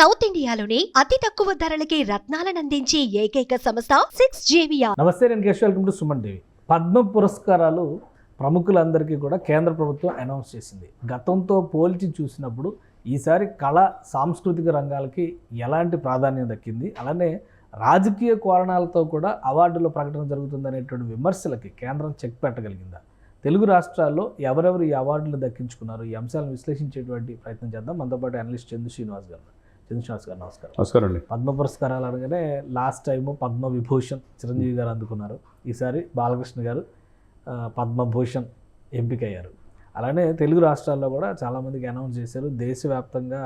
South ఇండియాలోని అతి తక్కువ ధరలకి రత్నాలను అందించే ఏకైక సంస్థ 6JVR. నమస్తే, నేను Keshav. Welcome to Suman TV. Padma పురస్కారాలు ప్రముఖులందరికీ కూడా కేంద్ర ప్రభుత్వం అనౌన్స్ చేసింది. గతంతో పోల్చి చూసినప్పుడు ఈసారి కళ సాంస్కృతిక రంగాలకి ఎలాంటి ప్రాధాన్యం దక్కింది, అలానే రాజకీయ కోణాలతో కూడా అవార్డుల ప్రకటన జరుగుతుందనేటువంటి విమర్శలకి కేంద్రం చెక్ పెట్టగలిగిందా? తెలుగు రాష్ట్రాల్లో ఎవరెవరు ఈ అవార్డులు దక్కించుకున్నారు, ఈ అంశాలను విశ్లేషించేటువంటి ప్రయత్నం చేద్దాం. మనతో పాటు అనలిస్ట్ చందు శ్రీనివాస్ గారు. నమస్కారం. నమస్కారం అండి. పద్మ పురస్కారాలు అనగానే లాస్ట్ టైము పద్మవిభూషణ్ చిరంజీవి గారు అందుకున్నారు. ఈసారి బాలకృష్ణ గారు పద్మభూషణ్ ఎంపికయ్యారు. అలానే తెలుగు రాష్ట్రాల్లో కూడా చాలామందికి అనౌన్స్ చేశారు. దేశవ్యాప్తంగా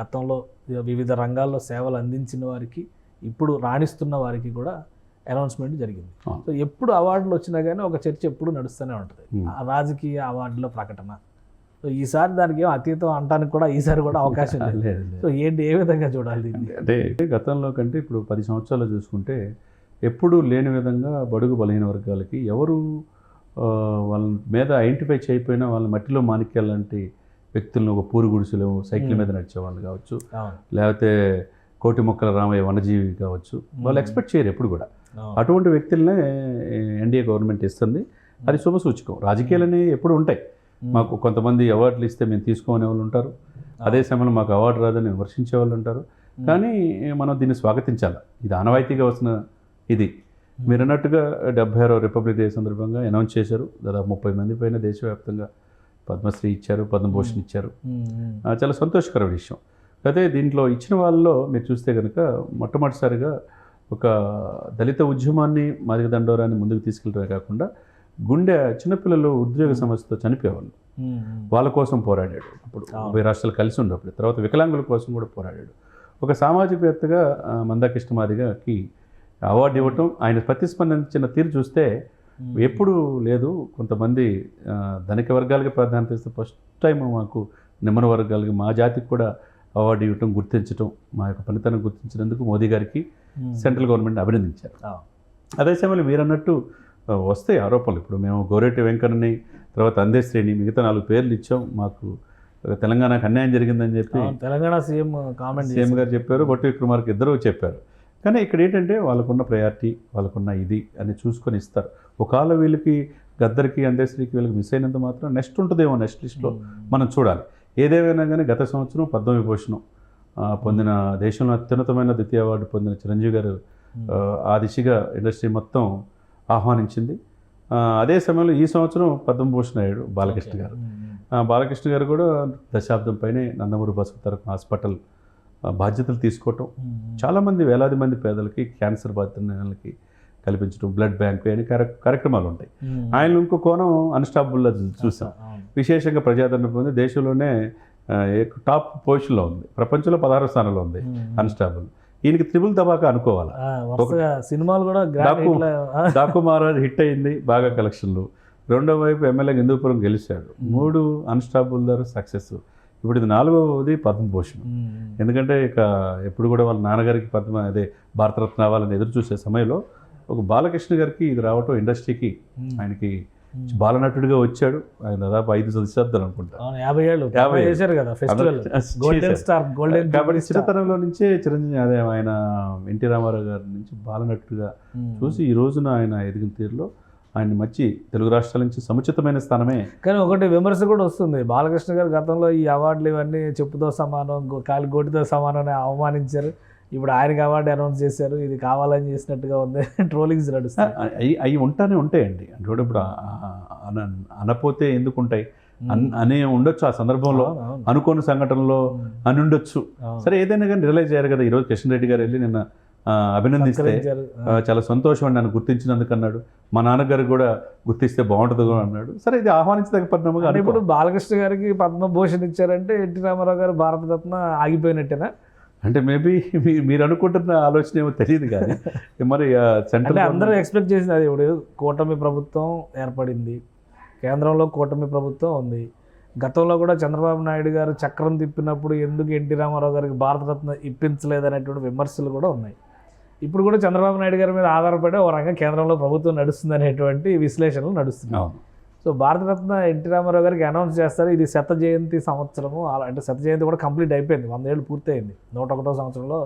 గతంలో వివిధ రంగాల్లో సేవలు అందించిన వారికి, ఇప్పుడు రాణిస్తున్న వారికి కూడా అనౌన్స్మెంట్ జరిగింది. సో ఎప్పుడు అవార్డులు వచ్చినా కానీ ఒక చర్చ ఎప్పుడు నడుస్తూనే ఉంటుంది, ఆ రాజకీయ అవార్డుల ప్రకటన. సో ఈసారి దానికి ఏం అతీతం అంటానికి కూడా ఈసారి కూడా అవకాశం లేదు. సో ఏంటి, ఏ విధంగా చూడాలి దీన్ని? అంటే గతంలో కంటే ఇప్పుడు 10 సంవత్సరాలు చూసుకుంటే ఎప్పుడూ లేని విధంగా బడుగు బలహీన వర్గాలకి ఎవరు వాళ్ళ మీద ఐడెంటిఫై చేయకపోయినా వాళ్ళ మట్టిలో మాణిక్యాలంటి వ్యక్తులను, ఒక పూరు గుడిసెలు సైకిల్ మీద నడిచేవాళ్ళు కావచ్చు, లేకపోతే కోటి మొక్కల రామయ్య వనజీవి కావచ్చు, వాళ్ళు ఎక్స్పెక్ట్ చేయరు ఎప్పుడు కూడా. అటువంటి వ్యక్తులనే ఎన్డీఏ గవర్నమెంట్ ఇస్తుంది. అది శుభసూచకం. రాజకీయాలు అనేవి ఎప్పుడు ఉంటాయి. మాకు కొంతమంది అవార్డులు ఇస్తే మేము తీసుకోనే వాళ్ళు ఉంటారు, అదే సమయంలో మాకు అవార్డు రాదని విమర్శించే వాళ్ళు ఉంటారు. కానీ మనం దీన్ని స్వాగతించాలి. ఇది ఆనవాయితీగా వస్తున్న ఇది. మీరు అన్నట్టుగా 76వ రిపబ్లిక్ డే సందర్భంగా అనౌన్స్ చేశారు. దాదాపు 30 మంది పైన దేశవ్యాప్తంగా పద్మశ్రీ ఇచ్చారు, పద్మభూషణ్ ఇచ్చారు. చాలా సంతోషకర విషయం. అదే దీంట్లో ఇచ్చిన వాళ్ళలో మీరు చూస్తే కనుక మొట్టమొదటిసారిగా ఒక దళిత ఉద్యమాన్ని, మాదిగ దండోరాన్ని ముందుకు తీసుకెళ్ళడమే కాకుండా గుండె చిన్నపిల్లలు ఉద్యోగ సమస్యతో చనిపోయేవాళ్ళు, వాళ్ళ కోసం పోరాడాడు. అప్పుడు ఉభయ రాష్ట్రాలు కలిసి ఉన్నప్పుడు. తర్వాత వికలాంగుల కోసం కూడా పోరాడాడు. ఒక సామాజికవేత్తగా మందాకృష్ణ మాదిగకి అవార్డు ఇవ్వటం, ఆయన ప్రతిస్పందించిన తీరు చూస్తే ఎప్పుడూ లేదు. కొంతమంది ధనిక వర్గాలకి ప్రాధాన్యత ఇస్తే ఫస్ట్ టైం మాకు నిమ్మన వర్గాలకి, మా జాతికి కూడా అవార్డు ఇవ్వటం, గుర్తించడం, మా యొక్క పనితనం గుర్తించినందుకు మోదీ గారికి సెంట్రల్ గవర్నమెంట్ అభినందించారు. అదే సమయంలో మీరు అన్నట్టు వస్తాయి ఆరోపణలు. ఇప్పుడు మేము గోరెట్టి వెంకన్నని, తర్వాత అందేశ్రేణి, మిగతా 4 పేర్లు ఇచ్చాం, మాకు తెలంగాణకు అన్యాయం జరిగిందని చెప్పి తెలంగాణ సీఎం గారు చెప్పారు, బొట్టి విక్రమార్క ఇద్దరు చెప్పారు. కానీ ఇక్కడ ఏంటంటే వాళ్ళకున్న ప్రయారిటీ, వాళ్ళకున్న ఇది అని చూసుకొని ఇస్తారు. ఒకవేళ వీళ్ళకి గద్దరికి, అందేశ్రీకి వీళ్ళకి మిస్ అయినంత మాత్రం నెక్స్ట్ ఉంటుందేమో, నెక్స్ట్ లిస్ట్లో మనం చూడాలి. ఏదేమైనా కానీ గత సంవత్సరం పద్మవిభూషణం పొందిన, దేశంలో అత్యున్నతమైన ద్వితీయ అవార్డు పొందిన చిరంజీవి గారు ఆ దిశగా ఇండస్ట్రీ మొత్తం ఆహ్వానించింది. అదే సమయంలో ఈ సంవత్సరం పద్మభూషణ్ అయ్యాడు బాలకృష్ణ గారు. బాలకృష్ణ గారు కూడా దశాబ్దం పైనే నందమూరి బసవతారకం హాస్పిటల్ బాధ్యతలు తీసుకోవటం, చాలామంది వేలాది మంది పేదలకి క్యాన్సర్ బాధితులకి కల్పించడం, బ్లడ్ బ్యాంక్ అని కార్యక్రమాలు ఉంటాయి. ఆయన ఇంకో కోణం అన్స్టాపుల్గా చూసాం. విశేషంగా ప్రజాదరణ పొంది దేశంలోనే టాప్ పొజిషన్లో ఉంది, ప్రపంచంలో 16వ స్థానంలో ఉంది అన్స్టాపుల్. ఈయనకి త్రిబుల్ ధమాకా అనుకోవాలి. సినిమాలు కూడా డాకు మహారాజ్ హిట్ అయింది, బాగా కలెక్షన్లు. రెండో వైపు ఎమ్మెల్యేగా హిందూపురం గెలిచాడు. 3 అన్స్టాపుల్ దారు సక్సెస్. ఇప్పుడు ఇది 4వది పద్మభూషణ్. ఎందుకంటే ఇక ఎప్పుడు కూడా వాళ్ళ నాన్నగారికి అదే భారతరత్న అవ్వాలని ఎదురు చూసే సమయంలో ఒక బాలకృష్ణ గారికి ఇది రావటం, ఇండస్ట్రీకి ఆయనకి బాలనటుడిగా వచ్చాడు. ఆయన దాదాపు 5 దశాబ్దాలు అనుకుంటా, 50 ఏళ్ళు చేశారు కదా ఫెస్టివల్, గోల్డెన్ స్టార్, గోల్డెన్. కాబట్టి చిన్నతనంలో నుంచే చిరంజీవి, అదే ఆయన ఎన్టీ రామారావు గారి నుంచి బాలనటుడిగా చూసి ఈ రోజున ఆయన ఎదిగిన తీరులో ఆయన మంచి తెలుగు రాష్ట్రాల నుంచి సముచితమైన స్థానమే. కానీ ఒకటి విమర్శ కూడా వస్తుంది, బాలకృష్ణ గారు గతంలో ఈ అవార్డులు ఇవన్నీ చెప్పుతో సమానం, కాలి గోటితో సమానం అని అవమానించారు. ఇప్పుడు ఆయనకి అవార్డు అనౌన్స్ చేశారు, ఇది కావాలని చేసినట్టుగా ఉంది, ట్రోలింగ్స్ నడుస్తాయి. అవి ఉంటాయండి. అంటే ఇప్పుడు అనపోతే ఎందుకు ఉంటాయి అనే ఉండొచ్చు, ఆ సందర్భంలో అనుకోని సంఘటనలో అని ఉండొచ్చు. సరే, ఏదైనా కానీ రియలైజ్ అయ్యారు కదా. ఈరోజు కిషన్ రెడ్డి గారు వెళ్ళి నిన్న అభినందిస్తే చాలా సంతోషం అండి, నన్ను గుర్తించినందుకు అన్నాడు. మా నాన్నగారు కూడా గుర్తిస్తే బాగుంటుంది అన్నాడు. సరే, ఇది ఆహ్వానించదగ్గ పరిణామంగా. ఇప్పుడు బాలకృష్ణ గారికి పద్మభూషణ్ ఇచ్చారంటే ఎన్టీ రామారావు గారు భారతరత్న ఆగిపోయినట్టేనా? అంటే మేబీ మీరు అనుకుంటున్న ఆలోచన ఏమో తెలియదు కానీ మరి సెంట్రల్ అందరూ ఎక్స్పెక్ట్ చేసింది అది. ఇప్పుడు కూటమి ప్రభుత్వం ఏర్పడింది, కేంద్రంలో కూటమి ప్రభుత్వం ఉంది. గతంలో కూడా చంద్రబాబు నాయుడు గారు చక్రం తిప్పినప్పుడు ఎందుకు ఎన్టీ రామారావు గారికి భారతరత్న ఇప్పించలేదనేటువంటి విమర్శలు కూడా ఉన్నాయి. ఇప్పుడు కూడా చంద్రబాబు నాయుడు గారి మీద ఆధారపడే ఓ రంగం కేంద్రంలో ప్రభుత్వం నడుస్తుంది అనేటువంటి విశ్లేషణలు నడుస్తున్నాయి. సో భారతరత్న ఎన్టీ రామారావు గారికి అనౌన్స్ చేస్తారు, ఇది 100వ జయంతి సంవత్సరము, అంటే 100వ జయంతి కూడా కంప్లీట్ అయిపోయింది, 100 ఏళ్ళు పూర్తయింది, 101వ సంవత్సరంలో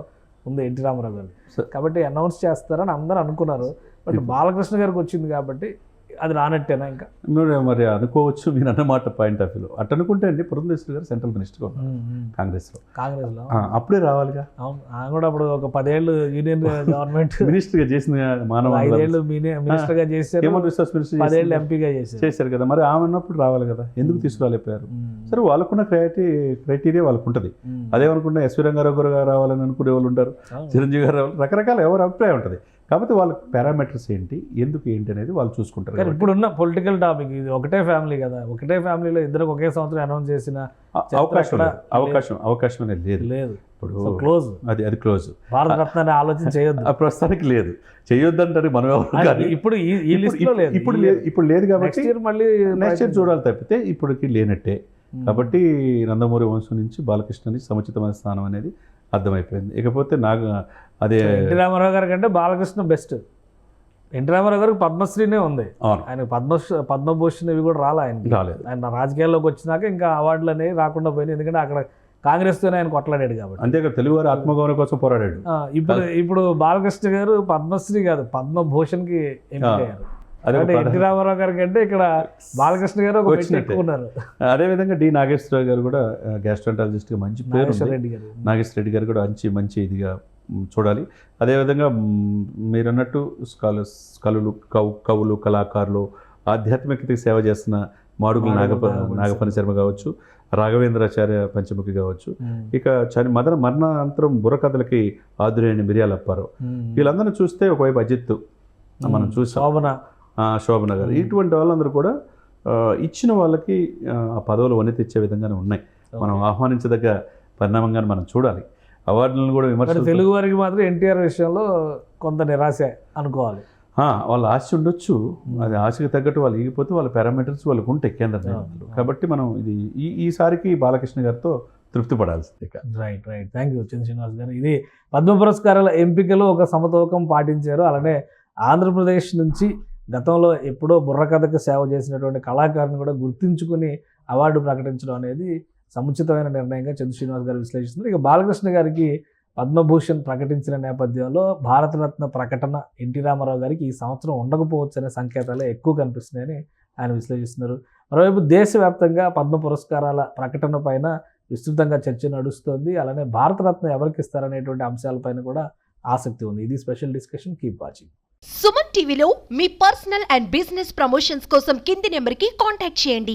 ఉంది ఎన్టీ రామారావు గారు. కాబట్టి అనౌన్స్ చేస్తారని అందరూ అనుకున్నారు. బట్ బాలకృష్ణ గారికి వచ్చింది కాబట్టి అది రానట్టేనా ఇంకా? మీరు మరి అనుకోవచ్చు, మీరు అన్నమాట పాయింట్ ఆఫ్ వ్యూలో అట్ అనుకుంటే అండి, పురంధేశ్వరి గారు సెంట్రల్ మినిస్టర్గా ఉన్నారు కాంగ్రెస్లో. అప్పుడే రావాలిగా. అవును, ఆయన కూడా అప్పుడు ఒక 10 ఏళ్ళు యూనియన్ గవర్నమెంట్ మినిస్టర్గా చేసిన మానవ 5 ఏళ్ళు మినిస్టర్గా చేశారు, హ్యూమన్ రిసోర్స్ మినిస్టర్ 10 ఏళ్ళు ఎంపీగా చేశారు కదా. మరి ఆమె ఉన్నప్పుడు రావాలి కదా, ఎందుకు తీసుకురాలేకపోయారు? సరే, వాళ్ళకున్న క్రైటీరియా వాళ్ళకు ఉంటుంది. అదేమనుకుంటే ఎస్వి రంగారావు గారు రావాలని అనుకునే వాళ్ళు ఉంటారు, చిరంజీవి గారు రావాలి, రకరకాల ఎవరి అభిప్రాయం ఉంటుంది. కాకపోతే వాళ్ళ పారామీటర్స్ ఏంటి, ఎందుకు ఏంటి అనేది వాళ్ళు చూసుకుంటారు. ఇప్పుడున్న పొలిటికల్ టాపిక్ ఇది, ఒకటే ఫ్యామిలీ కదా, ఒకటే ఫ్యామిలీలో ఇద్దరు ఒకే సంవత్సరం అనౌన్స్ చేసిన అవకాశం అనేది లేదు. ఇప్పుడు క్లోజ్, అది క్లోజ్. భారతరత్న ఆలోచన చేయొద్దు, ప్రస్తుతానికి లేదు, చేయొద్దంటారు మనం. ఇప్పుడు లేదు కాబట్టి మళ్ళీ నెక్స్ట్ ఇయర్ చూడాలి తప్పితే ఇప్పటికి లేనట్టే. కాబట్టి నందమూరి వంశం నుంచి బాలకృష్ణని సముచితమైన స్థానం అనేది అర్థమైపోయింది. ఇకపోతే అదే ఎన్టీ రామారావు గారి కంటే బాలకృష్ణ బెస్ట్. ఎన్టీ రామారావు గారికి పద్మశ్రీనే ఉంది, ఆయన పద్మభూషణ్ ఇవి కూడా రాలేదు. ఆయన రాజకీయాల్లోకి వచ్చినాక ఇంకా అవార్డులు అనేవి రాకుండా పోయినాయి, ఎందుకంటే అక్కడ కాంగ్రెస్తోనే ఆయన కొట్లాడాడు కాబట్టి. అంతేకాదు, తెలుగువారి ఆత్మగౌరవం కోసం పోరాడాడు. ఇప్పుడు బాలకృష్ణ గారు పద్మశ్రీ కాదు, పద్మభూషణ్కి ఎంపికయ్యారు. ఎన్టీ రామారావు గారి కంటే ఇక్కడ బాలకృష్ణ గారు ఉన్నారు. అదేవిధంగా డి నాగేశ్వరరావు గారు కూడా గ్యాస్ట్రాంటాలజిస్ట్గా మంచి పేరు. నాగేశ్వర రెడ్డి గారు కూడా మంచి ఇదిగా చూడాలి. అదేవిధంగా మీరు అన్నట్టు కవులు, కళాకారులు, ఆధ్యాత్మికతకి సేవ చేస్తున్న మాడుగుల నాగపని శర్మ కావచ్చు, రాఘవేంద్రాచార్య పంచముఖి కావచ్చు, ఇక మరణానంతరం బుర్రకథలకి ఆదురైన మిరియాల అప్పారావు, వీళ్ళందరినీ చూస్తే ఒకవైపు అజిత్ మనం చూసాం, శోభన గారు, ఇటువంటి వాళ్ళందరూ కూడా ఇచ్చిన వాళ్ళకి ఆ పదవులు వన్నె తెచ్చే విధంగానే ఉన్నాయి. మనం ఆహ్వానించదగ్గ పరిణామంగానే మనం చూడాలి. అవార్డులను కూడా విమర్శలు. తెలుగు వారికి మాత్రం ఎన్టీఆర్ విషయంలో కొంత నిరాశ అనుకోవాలి. వాళ్ళ ఆశ ఉండొచ్చు, అది ఆశకు తగ్గట్టు వాళ్ళు ఈగిపోతే వాళ్ళ పారామీటర్స్ వాళ్ళకు ఉంటాయి కేంద్ర నేతలు. కాబట్టి మనం ఈసారికి బాలకృష్ణ గారితో తృప్తి పడాల్సింది. రైట్. థ్యాంక్ యూ శ్రీనివాస్ గారు. ఇది పద్మ పురస్కారాల ఎంపికలో ఒక సమతూకం పాటించారు. అలానే ఆంధ్రప్రదేశ్ నుంచి గతంలో ఎప్పుడో బుర్రకథకు సేవ చేసినటువంటి కళాకారుని కూడా గుర్తించుకుని అవార్డు ప్రకటించడం అనేది సముచితమైన నిర్ణయంగా చంద్ర శ్రీనివాస్ గారు విశ్లేషిస్తున్నారు. ఇక బాలకృష్ణ గారికి పద్మభూషణ్ ప్రకటించిన నేపథ్యంలో భారతరత్న ప్రకటన ఎన్టీ రామారావు గారికి ఈ సంవత్సరం ఉండకపోవచ్చు అనే సంకేతాలే ఎక్కువ కనిపిస్తున్నాయని ఆయన విశ్లేషిస్తున్నారు. మరోవైపు దేశవ్యాప్తంగా పద్మ పురస్కారాల ప్రకటన పైన విస్తృతంగా చర్చ నడుస్తోంది. అలానే భారతరత్న ఎవరికి ఇస్తారనేటువంటి అంశాలపైన కూడా ఆసక్తి ఉంది. ఇది special discussion. Keep watching. Suman టీవీలో మీ పర్సనల్ అండ్ బిజినెస్ ప్రమోషన్స్ కోసం కింది నెంబర్కి కాంటాక్ట్ చేయండి.